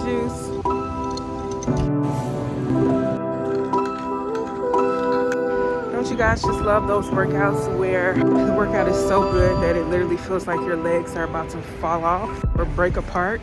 juice. Don't you guys just love those workouts where the workout is so good that it literally feels like your legs are about to fall off or break apart?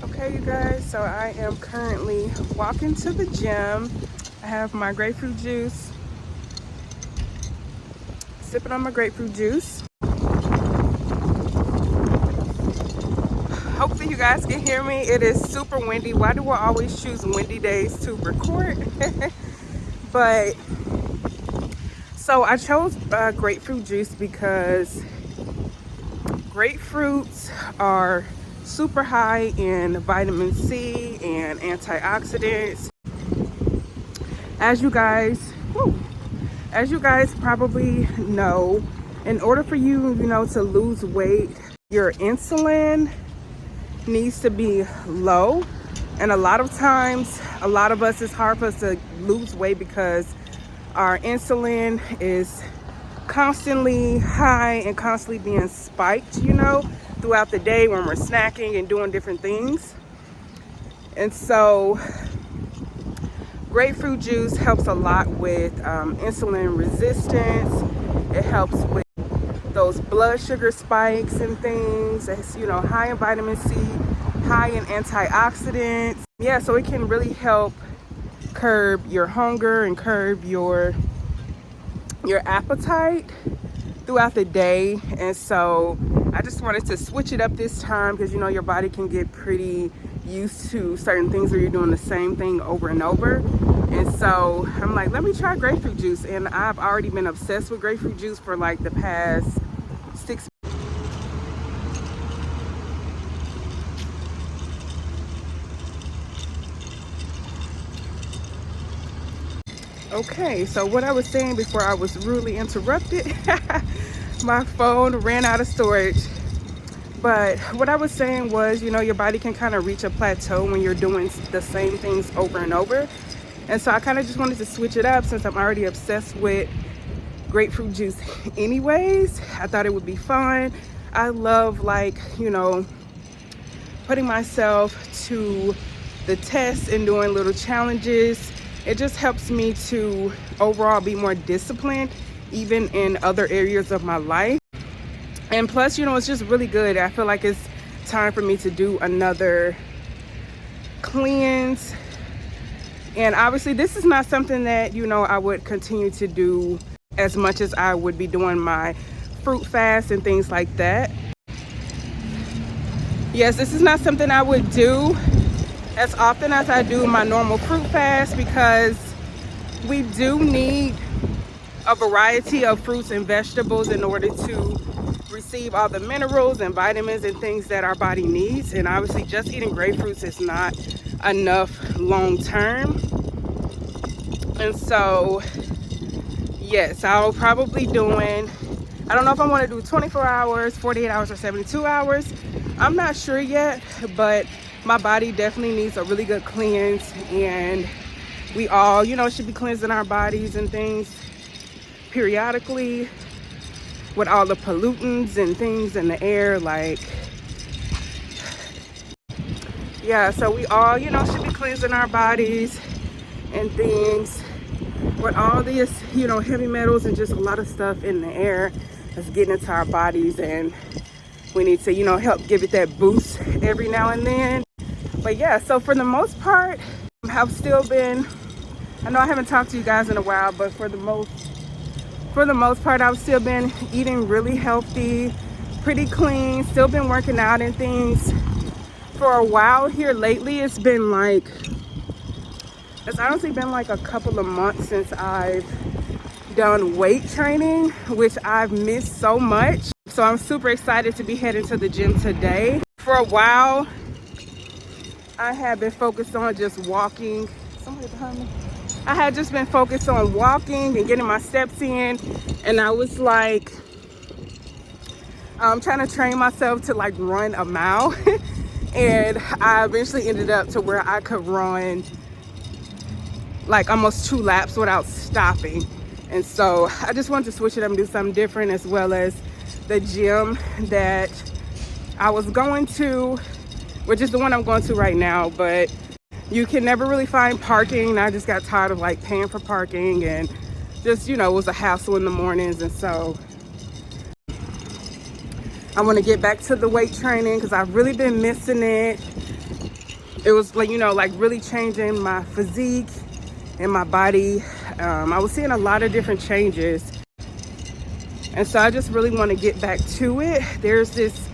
Okay, you guys, so I am currently walking to the gym. I have my grapefruit juice, sipping on my grapefruit juice. Hopefully you guys can hear me. It is super windy. Why do I always choose windy days to record? But so I chose grapefruit juice because grapefruits are super high in vitamin C and antioxidants. As you guys probably know, in order for you to lose weight, your insulin needs to be low. And a lot of times, a lot of us, it's hard for us to lose weight because our insulin is constantly high and constantly being spiked, throughout the day when we're snacking and doing different things. And so grapefruit juice helps a lot with insulin resistance. It helps with those blood sugar spikes and things. It's high in vitamin C, high in antioxidants. Yeah, so it can really help curb your hunger and curb your appetite throughout the day. And so I just wanted to switch it up this time because your body can get pretty used to certain things where you're doing the same thing over and over. And so I'm like, let me try grapefruit juice. And I've already been obsessed with grapefruit juice for like the past 6 months. Okay, so what I was saying before I was rudely interrupted, my phone ran out of storage. But what I was saying was, your body can kind of reach a plateau when you're doing the same things over and over. And so I kind of just wanted to switch it up since I'm already obsessed with grapefruit juice anyways. I thought it would be fun. I love putting myself to the test and doing little challenges. It just helps me to overall be more disciplined, even in other areas of my life. And plus, it's just really good. I feel like it's time for me to do another cleanse. And obviously, this is not something that, I would continue to do as much as I would be doing my fruit fast and things like that. Yes, this is not something I would do as often as I do my normal fruit fast because we do need a variety of fruits and vegetables in order to receive all the minerals and vitamins and things that our body needs. And obviously just eating grapefruits is not enough long term. And so yes, I'll probably doing, I don't know if I want to do 24 hours, 48 hours, or 72 hours. I'm not sure yet, but my body definitely needs a really good cleanse, and we all, should be cleansing our bodies and things periodically with all the pollutants and things in the air. Yeah, so we all, should be cleansing our bodies and things with all these, heavy metals and just a lot of stuff in the air that's getting into our bodies, and we need to, help give it that boost every now and then. But yeah, so for the most part, I've still been, I know I haven't talked to you guys in a while, but for the most part, I've still been eating really healthy, pretty clean, still been working out and things. For a while here lately, it's honestly been like a couple of months since I've done weight training, which I've missed so much. So I'm super excited to be heading to the gym today. For a while, I have been focused on just walking somebody behind me. I had just been focused on walking and getting my steps in, and I was like trying to train myself to like run a mile. And I eventually ended up to where I could run like almost 2 laps without stopping. And so I just wanted to switch it up and do something different, as well as the gym that I was going to, which is the one I'm going to right now, but you can never really find parking. I just got tired of like paying for parking, and just, you know, it was a hassle in the mornings. And so I want to get back to the weight training because I've really been missing it. It was like, you know, like really changing my physique and my body. I was seeing a lot of different changes. And so I just really want to get back to it. There's this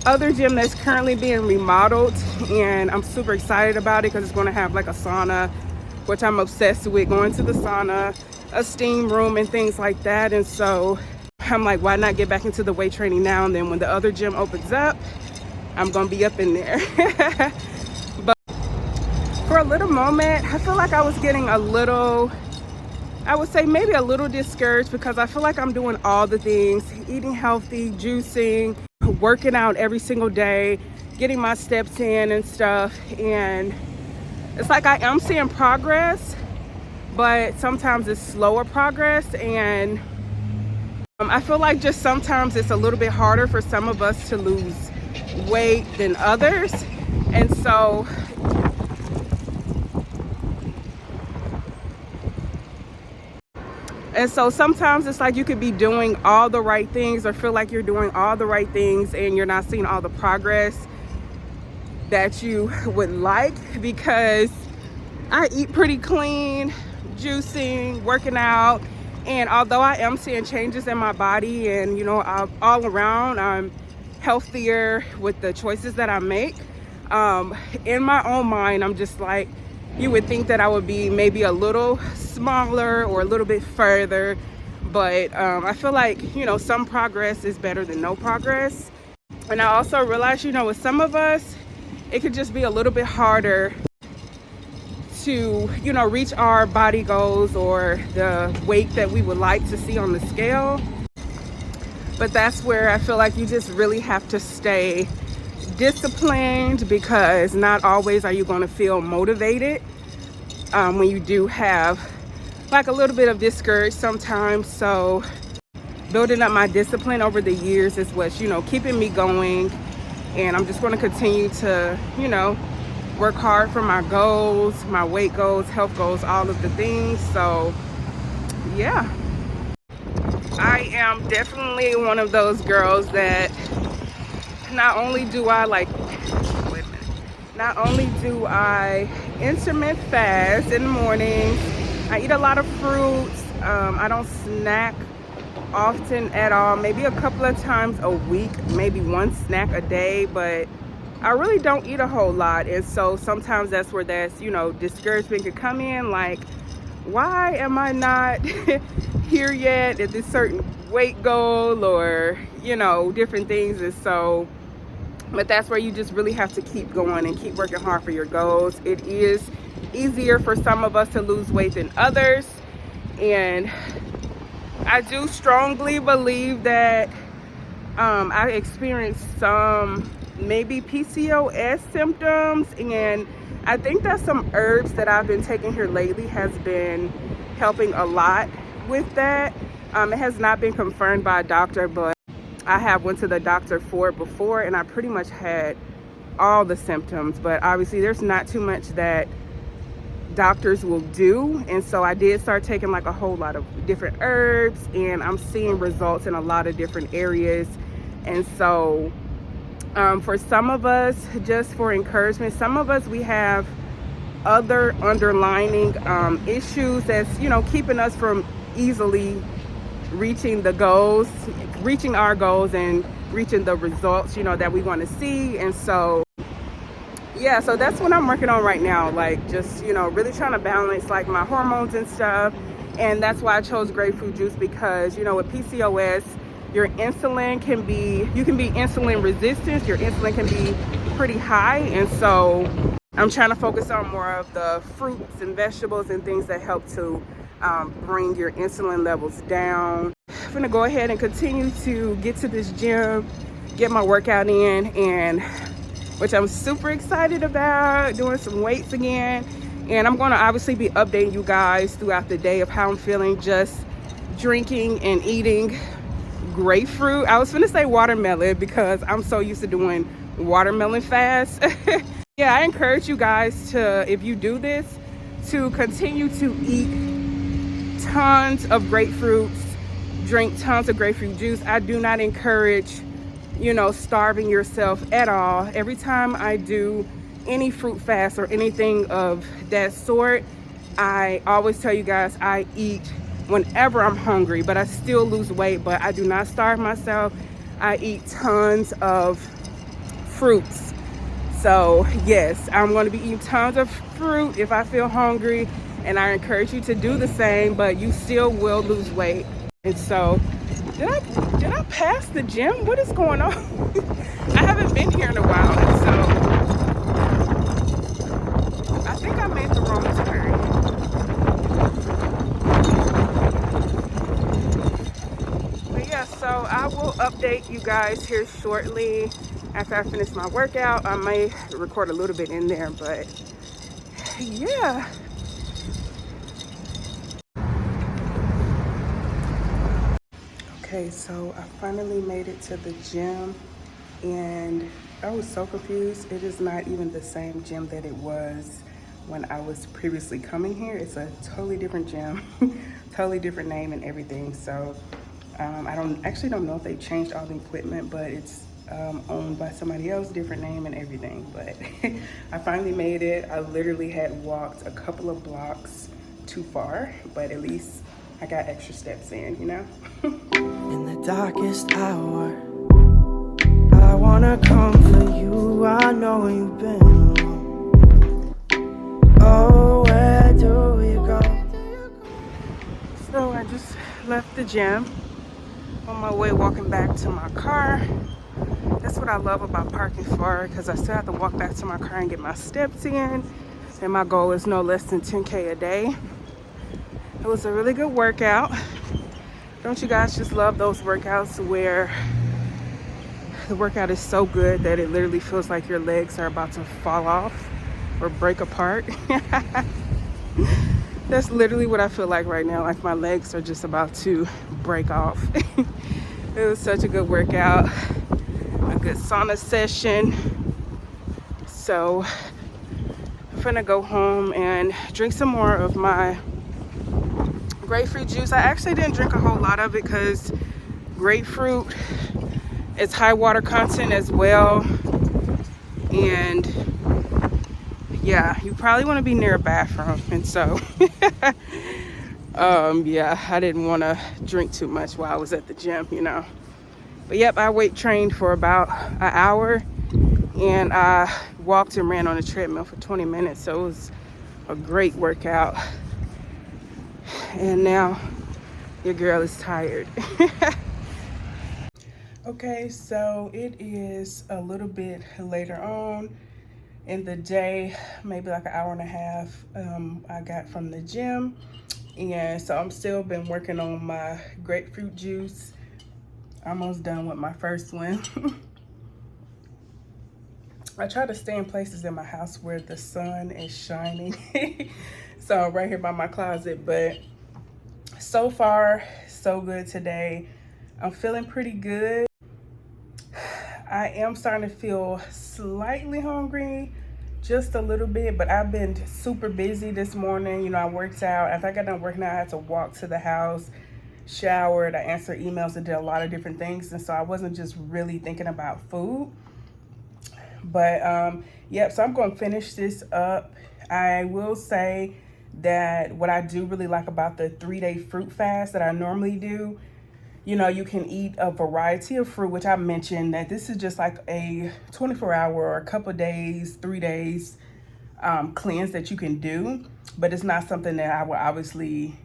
other gym that's currently being remodeled, and I'm super excited about it because it's going to have like a sauna, which I'm obsessed with, going to the sauna, a steam room and things like that. And so I'm like, why not get back into the weight training now? And then when the other gym opens up, I'm going to be up in there. But for a little moment, I feel like I was getting a little, I would say maybe a little discouraged, because I feel like I'm doing all the things, eating healthy, juicing, working out every single day, getting my steps in and stuff. And it's like I am seeing progress, but sometimes it's slower progress. And I feel like just sometimes it's a little bit harder for some of us to lose weight than others. And so sometimes it's like you could be doing all the right things, or feel like you're doing all the right things, and you're not seeing all the progress that you would like. Because I eat pretty clean, juicing, working out, and although I am seeing changes in my body, and you know, all around I'm healthier with the choices that I make, in my own mind I'm just like, you would think that I would be maybe a little smaller or a little bit further. But I feel like, you know, some progress is better than no progress. And I also realized, you know, with some of us, it could just be a little bit harder to, you know, reach our body goals or the weight that we would like to see on the scale. But that's where I feel like you just really have to stay disciplined, because not always are you going to feel motivated when you do have like a little bit of discouraged sometimes. So building up my discipline over the years is what's, you know, keeping me going. And I'm just going to continue to, you know, work hard for my goals, my weight goals, health goals, all of the things. So yeah, I am definitely one of those girls that not only do I intermittent fast in the mornings, I eat a lot of fruits. I don't snack often at all, maybe a couple of times a week, maybe one snack a day, but I really don't eat a whole lot. And so sometimes that's where you know, discouragement could come in, like, why am I not here yet at this certain weight goal, or, you know, different things. And so, but that's where you just really have to keep going and keep working hard for your goals. It is easier for some of us to lose weight than others. And I do strongly believe that I experienced some maybe PCOS symptoms, and I think that some herbs that I've been taking here lately has been helping a lot with that. It has not been confirmed by a doctor, but I have went to the doctor for it before, and I pretty much had all the symptoms. But obviously there's not too much that doctors will do. And so I did start taking like a whole lot of different herbs, and I'm seeing results in a lot of different areas. And so for some of us, just for encouragement, some of us, we have other underlining issues that's, you know, keeping us from easily reaching our goals and reaching the results, you know, that we want to see. And so yeah, so that's what I'm working on right now, like just, you know, really trying to balance like my hormones and stuff. And that's why I chose grapefruit juice, because, you know, with PCOS, your insulin can be, you can be insulin resistant, your insulin can be pretty high. And so I'm trying to focus on more of the fruits and vegetables and things that help to bring your insulin levels down. I'm gonna go ahead and continue to get to this gym, get my workout in, and which I'm super excited about, doing some weights again. And I'm gonna obviously be updating you guys throughout the day of how I'm feeling, just drinking and eating grapefruit. I was gonna say watermelon because I'm so used to doing watermelon fast. Yeah, I encourage you guys to, if you do this, to continue to eat tons of grapefruits, drink tons of grapefruit juice. I do not encourage, you know, starving yourself at all. Every time I do any fruit fast or anything of that sort, I always tell you guys I eat whenever I'm hungry, but I still lose weight, but I do not starve myself. I eat tons of fruits. So yes, I'm going to be eating tons of fruit if I feel hungry, and I encourage you to do the same, but you still will lose weight. And so did I pass the gym? What is going on? I haven't been here in a while, and so I think I made the wrong turn. But yeah, so I will update you guys here shortly after I finish my workout. I may record a little bit in there, but yeah. Okay, so I finally made it to the gym, and I was so confused. It is not even the same gym that it was when I was previously coming here. It's a totally different gym, totally different name and everything. So I don't know if they changed all the equipment, but it's owned by somebody else, different name and everything. But I finally made it. I literally had walked a couple of blocks too far, but at least I got extra steps in, you know? In the darkest hour, I wanna come for you. I know you've been alone. Oh, where do we go? So I just left the gym, on my way walking back to my car. That's what I love about parking far, because I still have to walk back to my car and get my steps in. And my goal is no less than 10K a day. It was a really good workout. Don't you guys just love those workouts where the workout is so good that it literally feels like your legs are about to fall off or break apart? That's literally what I feel like right now. Like my legs are just about to break off. It was such a good workout, a good sauna session. So I'm gonna go home and drink some more of my grapefruit juice. I actually didn't drink a whole lot of it because grapefruit is high water content as well. And yeah, you probably want to be near a bathroom. And so yeah, I didn't want to drink too much while I was at the gym, you know. But yep, I weight trained for about an hour, and I walked and ran on a treadmill for 20 minutes. So it was a great workout. And now your girl is tired. Okay, so it is a little bit later on in the day, maybe like an hour and a half I got from the gym. And so I'm still been working on my grapefruit juice. Almost done with my first one. I try to stay in places in my house where the sun is shining. So right here by my closet, but so far so good today. I'm feeling pretty good. I am starting to feel slightly hungry, just a little bit, but I've been super busy this morning. You know, I worked out. After I got done working out, I had to walk to the house, showered, I answered emails, and did a lot of different things. And so I wasn't just really thinking about food. But yep, so I'm gonna finish this up. I will say that what I do really like about the 3-day fruit fast that I normally do, you know, you can eat a variety of fruit, which I mentioned that this is just like a 24-hour or a couple of days, 3 days cleanse that you can do, but it's not something that I will obviously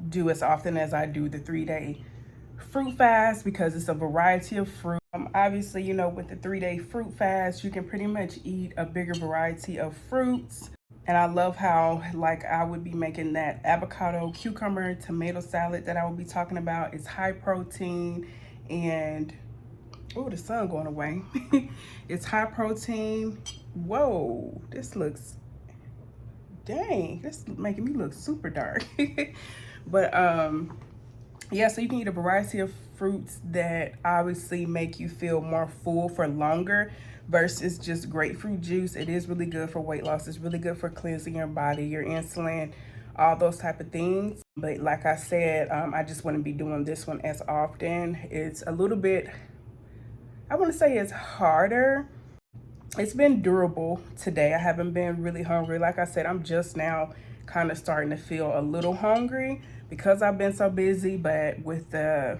do as often as I do the 3-day fruit fast because it's a variety of fruit. Obviously, you know, with the 3-day fruit fast, you can pretty much eat a bigger variety of fruits. And I love how, like, I would be making that avocado, cucumber, tomato salad that I will be talking about. It's high protein and, oh, the sun going away. It's high protein. Whoa, this looks, dang, this is making me look super dark. But yeah, so you can eat a variety of fruits that obviously make you feel more full for longer versus just grapefruit juice. It is really good for weight loss. It's really good for cleansing your body, your insulin, all those type of things. But like I said, I just wouldn't be doing this one as often. It's a little bit, I want to say it's harder. It's been durable today. I haven't been really hungry. Like I said, I'm just now kind of starting to feel a little hungry because I've been so busy. But with the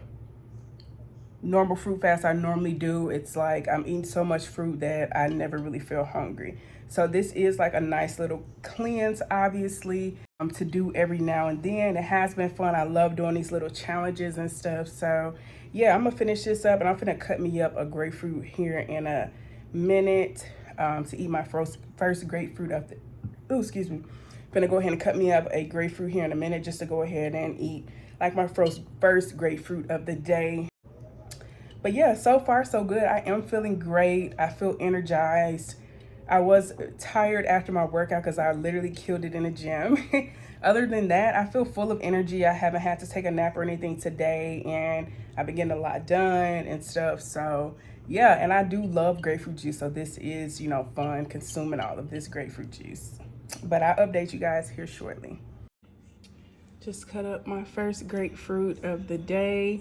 normal fruit fast I normally do, it's like I'm eating so much fruit that I never really feel hungry. So this is like a nice little cleanse, obviously, to do every now and then. It has been fun. I love doing these little challenges and stuff. So yeah, I'm gonna finish this up and I'm gonna cut me up a grapefruit here in a minute to eat my first grapefruit of the, oh, excuse me. Gonna go ahead and cut me up a grapefruit here in a minute just to go ahead and eat like my first grapefruit of the day. But yeah, so far so good. I am feeling great. I feel energized. I was tired after my workout because I literally killed it in the gym. Other than that, I feel full of energy. I haven't had to take a nap or anything today, and I've been getting a lot done and stuff. So yeah, and I do love grapefruit juice. So this is, you know, fun consuming all of this grapefruit juice. But I'll update you guys here shortly. Just cut up my first grapefruit of the day.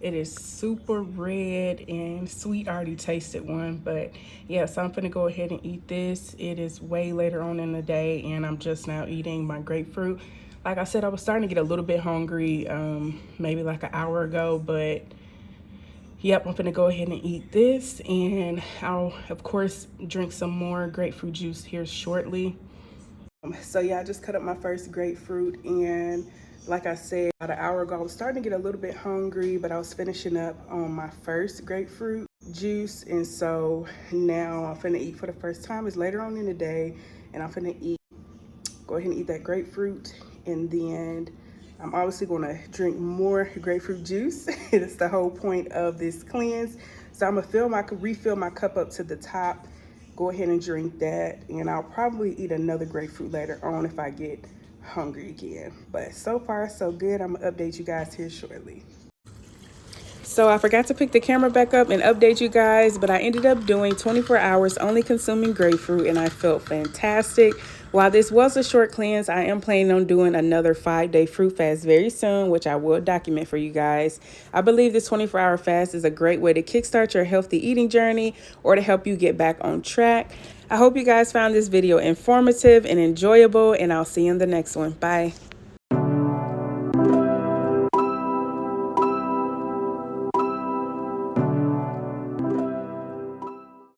It is super red and sweet. I already tasted one, but yeah, so I'm gonna go ahead and eat this. It is way later on in the day and I'm just now eating my grapefruit. Like I said, I was starting to get a little bit hungry maybe like an hour ago, but yep, I'm gonna go ahead and eat this, and I'll of course drink some more grapefruit juice here shortly. So yeah, I just cut up my first grapefruit, and like I said, about an hour ago, I was starting to get a little bit hungry, but I was finishing up on my first grapefruit juice. And so now I'm finna eat for the first time. It's later on in the day, and I'm finna go ahead and eat that grapefruit. And then I'm obviously gonna drink more grapefruit juice. That's the whole point of this cleanse. So I'm gonna refill my cup up to the top, go ahead and drink that, and I'll probably eat another grapefruit later on if I get hungry again. But so far so good. I'm gonna update you guys here shortly. So I forgot to pick the camera back up and update you guys, but I ended up doing 24 hours only consuming grapefruit, and I felt fantastic. While this was a short cleanse, I am planning on doing another 5-day fruit fast very soon, which I will document for you guys. I believe this 24-hour fast is a great way to kickstart your healthy eating journey or to help you get back on track. I hope you guys found this video informative and enjoyable, and I'll see you in the next one. Bye.